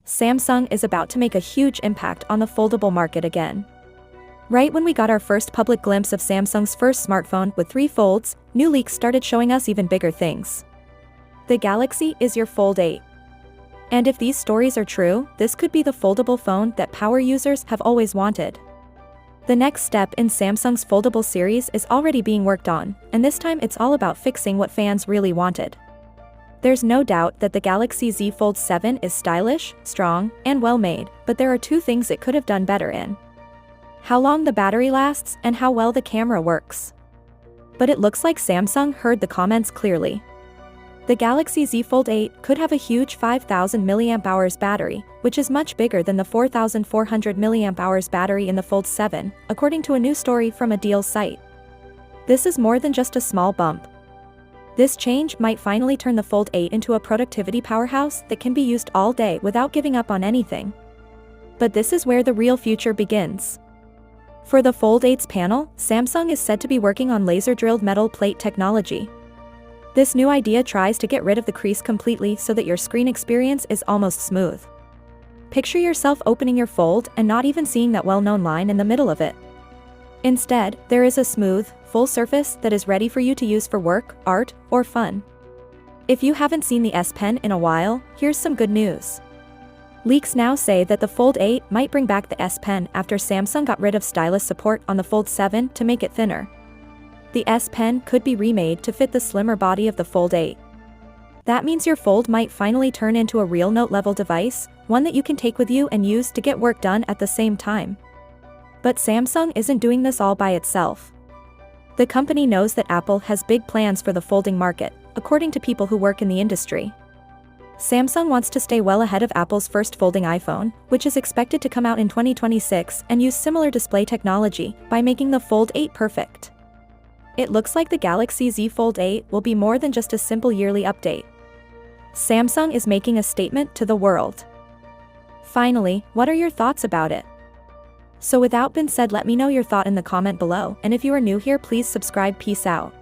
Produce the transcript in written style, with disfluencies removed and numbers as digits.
Samsung is about to make a huge impact on the foldable market again. Right when we got our first public glimpse of Samsung's first smartphone with 3 folds, new leaks started showing us even bigger things. The Galaxy is your Fold 8. And if these stories are true, this could be the foldable phone that power users have always wanted. The next step in Samsung's foldable series is already being worked on, and this time it's all about fixing what fans really wanted. There's no doubt that the Galaxy Z Fold 7 is stylish, strong, and well-made, but there are 2 things it could have done better in: how long the battery lasts and how well the camera works. But it looks like Samsung heard the comments clearly. The Galaxy Z Fold 8 could have a huge 5,000 mAh battery, which is much bigger than the 4,400 mAh battery in the Fold 7, according to a new story from a deals site. This is more than just a small bump. This change might finally turn the Fold 8 into a productivity powerhouse that can be used all day without giving up on anything. But this is where the real future begins. For the Fold 8's panel, Samsung is said to be working on laser-drilled metal plate technology. This new idea tries to get rid of the crease completely so that your screen experience is almost smooth. Picture yourself opening your Fold and not even seeing that well-known line in the middle of it. Instead, there is a smooth, full surface that is ready for you to use for work, art, or fun. If you haven't seen the S Pen in a while, here's some good news. Leaks now say that the Fold 8 might bring back the S Pen after Samsung got rid of stylus support on the Fold 7 to make it thinner. The S Pen could be remade to fit the slimmer body of the Fold 8. That means your Fold might finally turn into a real note-level device, one that you can take with you and use to get work done at the same time. But Samsung isn't doing this all by itself. The company knows that Apple has big plans for the folding market, according to people who work in the industry. Samsung wants to stay well ahead of Apple's first folding iPhone, which is expected to come out in 2026, and use similar display technology by making the Fold 8 perfect. It looks like the Galaxy Z Fold 8 will be more than just a simple yearly update. Samsung is making a statement to the world. Finally, what are your thoughts about it? So without being said, let me know your thought in the comment below, and if you are new here, please subscribe. Peace out.